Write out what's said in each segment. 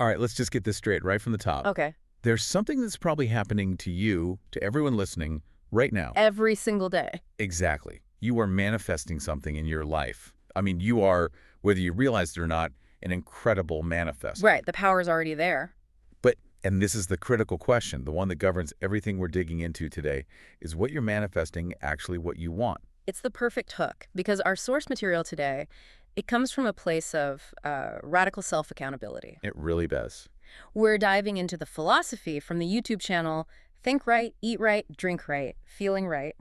All right, let's just get this straight right from the top. Okay. There's something that's probably happening to you, to everyone listening, right now. Every single day. Exactly. You are manifesting something in your life. I mean, you are, whether you realize it or not, an incredible manifester. Right. The power's already there. But, and this is the critical question, the one that governs everything we're digging into today, is what you're manifesting actually what you want? It's the perfect hook, because our source material today, it comes from a place of radical self-accountability. It really does. We're diving into the philosophy from the YouTube channel, Think Right, Eat Right, Drink Right, Feeling Right.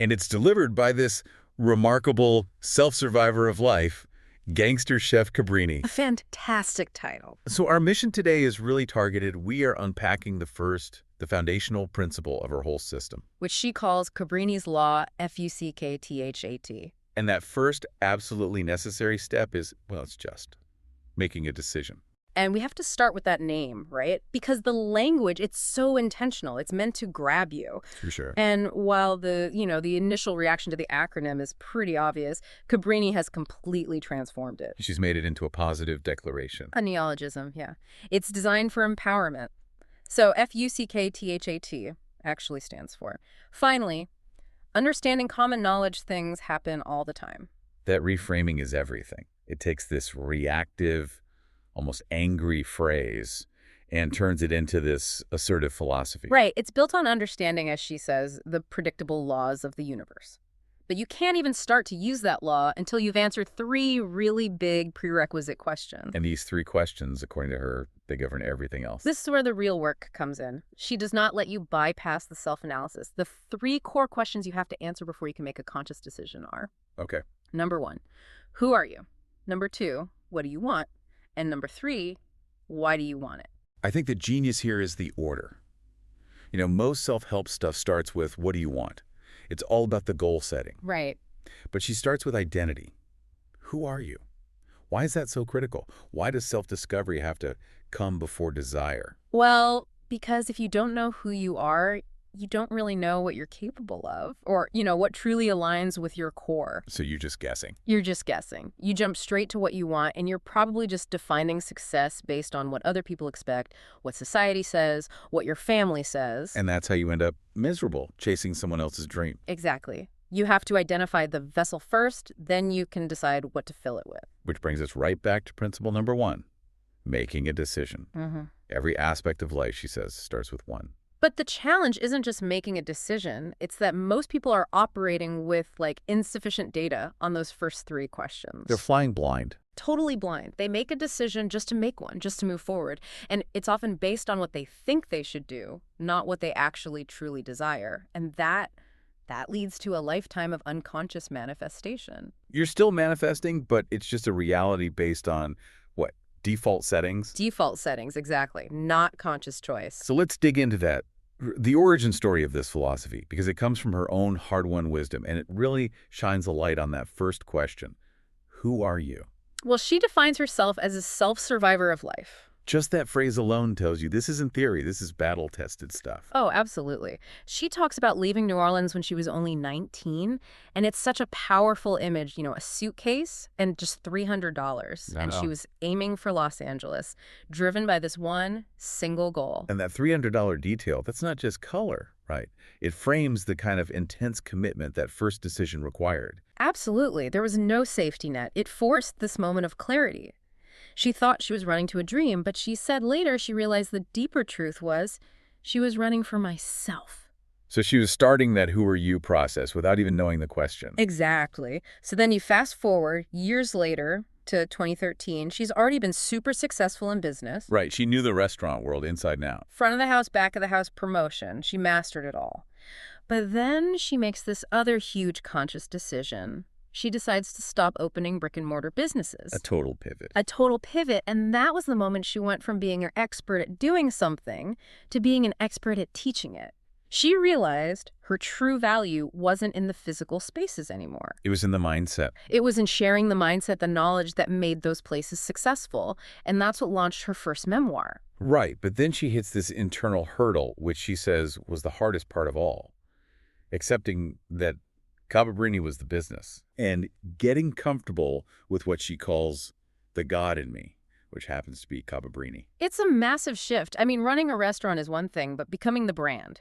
And it's delivered by this remarkable self-survivor of life, gangster chef Cabrini. A fantastic title. So our mission today is really targeted. We are unpacking the foundational principle of our whole system. Which she calls Cabrini's Law, F.U.C.K, T.H.A.T. And that first absolutely necessary step is, well, it's just making a decision. And we have to start with that name, right? Because the language, it's so intentional. It's meant to grab you. For sure. And while the initial reaction to the acronym is pretty obvious, Cabrini has completely transformed it. She's made it into a positive declaration. A neologism, yeah. It's designed for empowerment. So F.U.C.K, T.H.A.T actually stands for. Finally, understanding common knowledge things happen all the time. That reframing is everything. It takes this reactive, almost angry phrase and turns it into this assertive philosophy. Right. It's built on understanding, as she says, the predictable laws of the universe. But you can't even start to use that law until you've answered 3 really big prerequisite questions. And these 3 questions, according to her, they govern everything else. This is where the real work comes in. She does not let you bypass the self-analysis. The 3 core questions you have to answer before you can make a conscious decision are: Okay. Number 1, who are you? Number 2, what do you want? And number 3, why do you want it? I think the genius here is the order. You know, most self-help stuff starts with, what do you want? It's all about the goal setting. Right. But she starts with identity. Who are you? Why is that so critical? Why does self-discovery have to come before desire? Well, because if you don't know who you are, you don't really know what you're capable of, or, what truly aligns with your core. So you're just guessing. You're just guessing. You jump straight to what you want, and you're probably just defining success based on what other people expect, what society says, what your family says. And that's how you end up miserable, chasing someone else's dream. Exactly. You have to identify the vessel first, then you can decide what to fill it with. Which brings us right back to principle number 1, making a decision. Mm-hmm. Every aspect of life, she says, starts with 1. But the challenge isn't just making a decision. It's that most people are operating with, insufficient data on those first 3 questions. They're flying blind. Totally blind. They make a decision just to make one, just to move forward. And it's often based on what they think they should do, not what they actually truly desire. And that leads to a lifetime of unconscious manifestation. You're still manifesting, but it's just a reality based on, what, default settings? Default settings, exactly. Not conscious choice. So let's dig into that. The origin story of this philosophy, because it comes from her own hard-won wisdom, and it really shines a light on that first question. Who are you? Well, she defines herself as a self-survivor of life. Just that phrase alone tells you this isn't theory, this is battle-tested stuff. Oh, absolutely. She talks about leaving New Orleans when she was only 19, and it's such a powerful image, a suitcase and just $300. And she was aiming for Los Angeles, driven by this one single goal. And that $300 detail, that's not just color, right? It frames the kind of intense commitment that first decision required. Absolutely. There was no safety net. It forced this moment of clarity. She thought she was running to a dream, but she said later she realized the deeper truth was she was running for myself. So she was starting that who are you process without even knowing the question. Exactly. So then you fast forward years later to 2013. She's already been super successful in business. Right. She knew the restaurant world inside and out. Front of the house, back of the house promotion. She mastered it all. But then she makes this other huge conscious decision. She decides to stop opening brick-and-mortar businesses. A total pivot. A total pivot, and that was the moment she went from being an expert at doing something to being an expert at teaching it. She realized her true value wasn't in the physical spaces anymore. It was in the mindset. It was in sharing the mindset, the knowledge that made those places successful, and that's what launched her first memoir. Right, but then she hits this internal hurdle, which she says was the hardest part of all. Accepting that Cabrini was the business and getting comfortable with what she calls the God in me, which happens to be Cabrini. It's a massive shift. I mean, running a restaurant is one thing, but becoming the brand,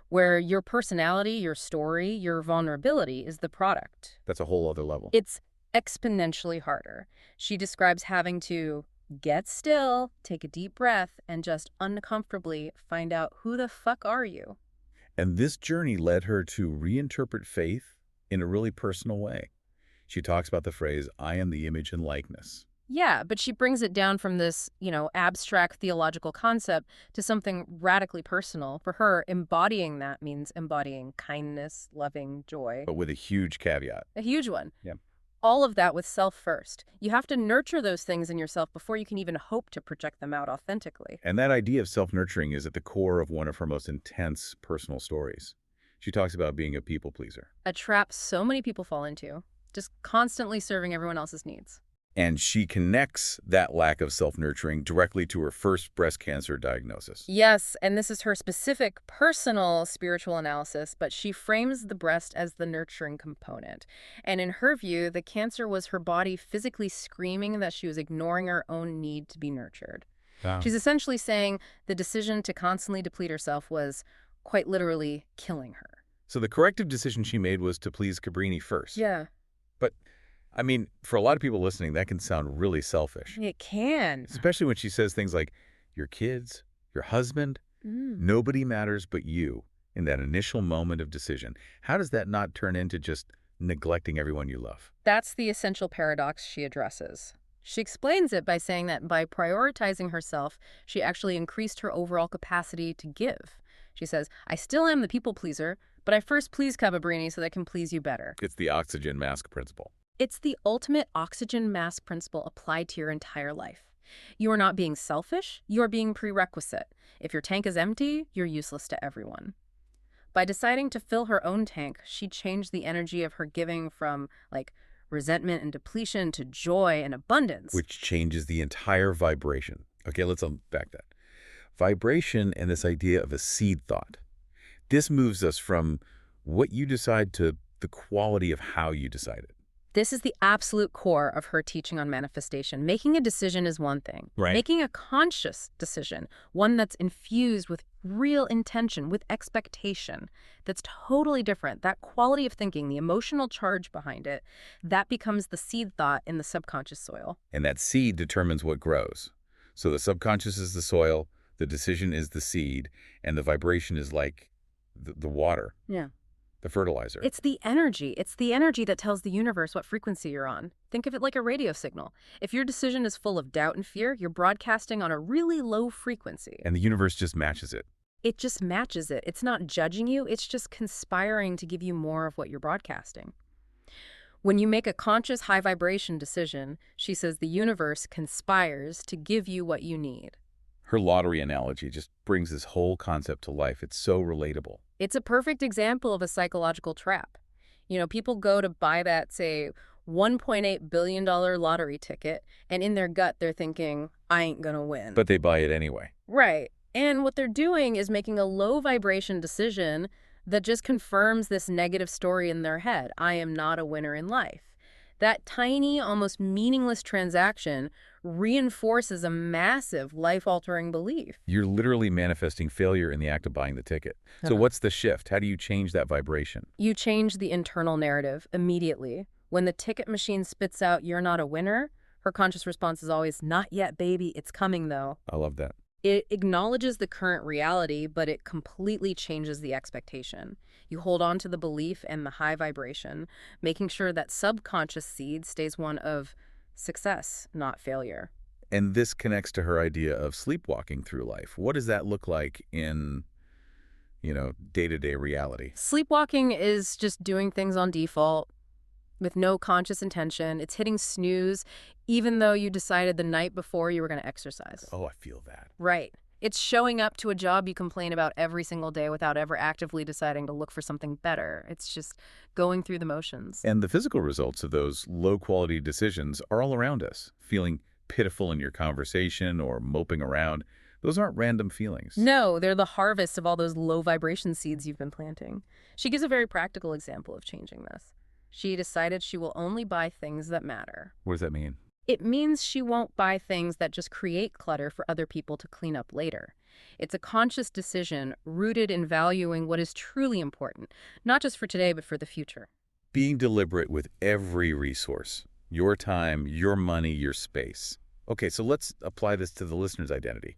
where your personality, your story, your vulnerability is the product. That's a whole other level. It's exponentially harder. She describes having to get still, take a deep breath, and just uncomfortably find out who the fuck are you. And this journey led her to reinterpret faith in a really personal way. She talks about the phrase, I am the image and likeness. Yeah, but she brings it down from this, abstract theological concept to something radically personal. For her, embodying that means embodying kindness, loving, joy. But with a huge caveat. A huge one. Yeah. All of that with self first. You have to nurture those things in yourself before you can even hope to project them out authentically. And that idea of self-nurturing is at the core of one of her most intense personal stories. She talks about being a people pleaser. A trap so many people fall into, just constantly serving everyone else's needs. And she connects that lack of self-nurturing directly to her first breast cancer diagnosis. Yes, and this is her specific personal spiritual analysis, but she frames the breast as the nurturing component. And in her view, the cancer was her body physically screaming that she was ignoring her own need to be nurtured. Wow. She's essentially saying the decision to constantly deplete herself was quite literally killing her. So the corrective decision she made was to please Cabrini first. Yeah. But, I mean, for a lot of people listening, that can sound really selfish. It can. Especially when she says things like, your kids, your husband, nobody matters but you in that initial moment of decision. How does that not turn into just neglecting everyone you love? That's the essential paradox she addresses. She explains it by saying that by prioritizing herself, she actually increased her overall capacity to give. She says, I still am the people pleaser, but I first please Cabrini so that I can please you better. It's the oxygen mask principle. It's the ultimate oxygen mask principle applied to your entire life. You are not being selfish, you are being prerequisite. If your tank is empty, you're useless to everyone. By deciding to fill her own tank, she changed the energy of her giving from, resentment and depletion to joy and abundance. Which changes the entire vibration. Okay, let's unpack that. Vibration and this idea of a seed thought. This moves us from what you decide to the quality of how you decide it. This is the absolute core of her teaching on manifestation. Making a decision is one thing. Right. Making a conscious decision, one that's infused with real intention, with expectation, that's totally different. That quality of thinking, the emotional charge behind it, that becomes the seed thought in the subconscious soil. And that seed determines what grows. So the subconscious is the soil, the decision is the seed, and the vibration is like the water. Yeah. The fertilizer. It's the energy. It's the energy that tells the universe what frequency you're on. Think of it like a radio signal. If your decision is full of doubt and fear, you're broadcasting on a really low frequency. And the universe just matches it. It just matches it. It's not judging you. It's just conspiring to give you more of what you're broadcasting. When you make a conscious high vibration decision, she says the universe conspires to give you what you need. Her lottery analogy just brings this whole concept to life. It's so relatable. It's a perfect example of a psychological trap. People go to buy that, say, $1.8 billion lottery ticket, and in their gut, they're thinking, I ain't gonna win. But they buy it anyway. Right. And what they're doing is making a low vibration decision that just confirms this negative story in their head. I am not a winner in life. That tiny, almost meaningless transaction reinforces a massive life-altering belief. You're literally manifesting failure in the act of buying the ticket. So what's the shift? How do you change that vibration? You change the internal narrative immediately. When the ticket machine spits out, you're not a winner, her conscious response is always, not yet, baby, it's coming though. I love that. It acknowledges the current reality, but it completely changes the expectation. You hold on to the belief and the high vibration, making sure that subconscious seed stays one of success, not failure. And this connects to her idea of sleepwalking through life. What does that look like in, day-to-day reality? Sleepwalking is just doing things on default with no conscious intention. It's hitting snooze, even though you decided the night before you were going to exercise. Oh, I feel that. Right. It's showing up to a job you complain about every single day without ever actively deciding to look for something better. It's just going through the motions. And the physical results of those low-quality decisions are all around us. Feeling pitiful in your conversation or moping around. Those aren't random feelings. No, they're the harvest of all those low vibration seeds you've been planting. She gives a very practical example of changing this. She decided she will only buy things that matter. What does that mean? It means she won't buy things that just create clutter for other people to clean up later. It's a conscious decision rooted in valuing what is truly important, not just for today, but for the future. Being deliberate with every resource, your time, your money, your space. Okay, so let's apply this to the listener's identity.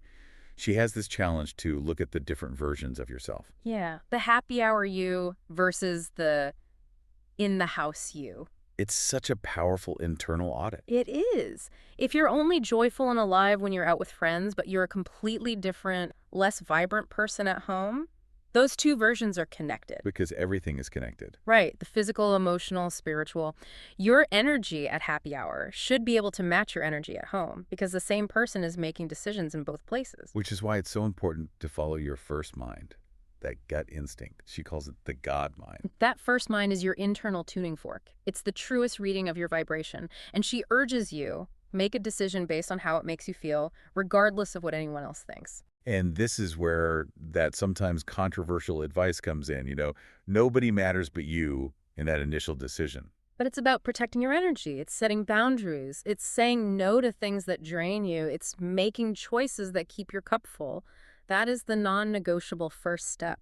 She has this challenge to look at the different versions of yourself. Yeah. The happy hour you versus the in the house you. It's such a powerful internal audit. It is. If you're only joyful and alive when you're out with friends, but you're a completely different, less vibrant person at home, those two versions are connected. Because everything is connected. Right. The physical, emotional, spiritual. Your energy at happy hour should be able to match your energy at home because the same person is making decisions in both places. Which is why it's so important to follow your first mind, that gut instinct. She calls it the God mind. That first mind is your internal tuning fork. It's the truest reading of your vibration. And she urges you, make a decision based on how it makes you feel, regardless of what anyone else thinks. And this is where that sometimes controversial advice comes in, nobody matters but you in that initial decision. But it's about protecting your energy. It's setting boundaries. It's saying no to things that drain you. It's making choices that keep your cup full. That is the non-negotiable first step.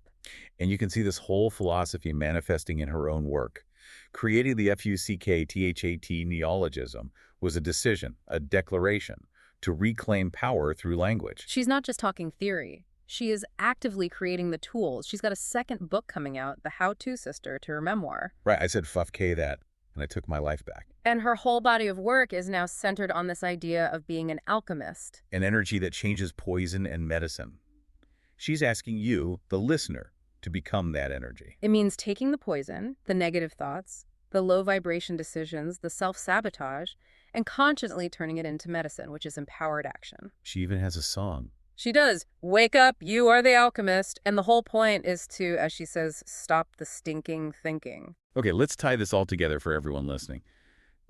And you can see this whole philosophy manifesting in her own work. Creating the F.U.C.K, T.H.A.T neologism was a decision, a declaration, to reclaim power through language. She's not just talking theory. She is actively creating the tools. She's got a second book coming out, the How-To Sister, to her memoir. Right, I said F.U.C.K that, and I took my life back. And her whole body of work is now centered on this idea of being an alchemist. An energy that changes poison and medicine. She's asking you, the listener, to become that energy. It means taking the poison, the negative thoughts, the low vibration decisions, the self-sabotage, and consciously turning it into medicine, which is empowered action. She even has a song. She does. Wake up, you are the alchemist. And the whole point is to, as she says, stop the stinking thinking. Okay, let's tie this all together for everyone listening.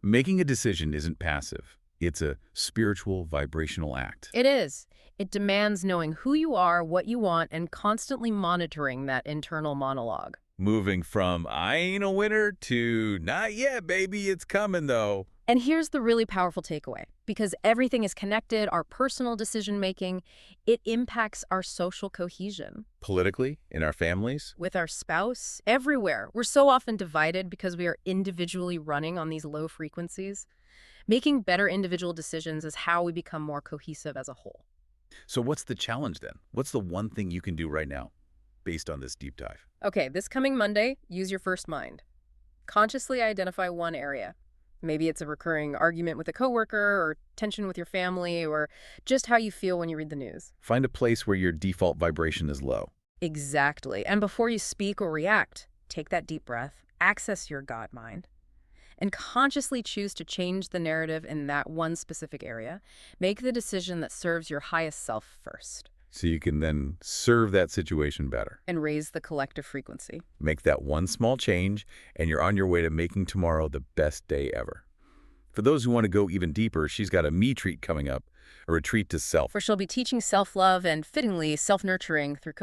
Making a decision isn't passive. It's a spiritual, vibrational act. It is. It demands knowing who you are, what you want, and constantly monitoring that internal monologue. Moving from, I ain't a winner, to, not yet, baby, it's coming, though. And here's the really powerful takeaway. Because everything is connected, our personal decision-making, it impacts our social cohesion. Politically, in our families. With our spouse, everywhere. We're so often divided because we are individually running on these low frequencies. Making better individual decisions is how we become more cohesive as a whole. So what's the challenge then? What's the one thing you can do right now based on this deep dive? Okay, this coming Monday, use your first mind. Consciously identify one area. Maybe it's a recurring argument with a coworker or tension with your family or just how you feel when you read the news. Find a place where your default vibration is low. Exactly. And before you speak or react, take that deep breath, access your God mind, and consciously choose to change the narrative in that one specific area. Make the decision that serves your highest self first. So you can then serve that situation better. And raise the collective frequency. Make that one small change, and you're on your way to making tomorrow the best day ever. For those who want to go even deeper, she's got a me treat coming up, a retreat to self. Where she'll be teaching self-love and, fittingly, self-nurturing through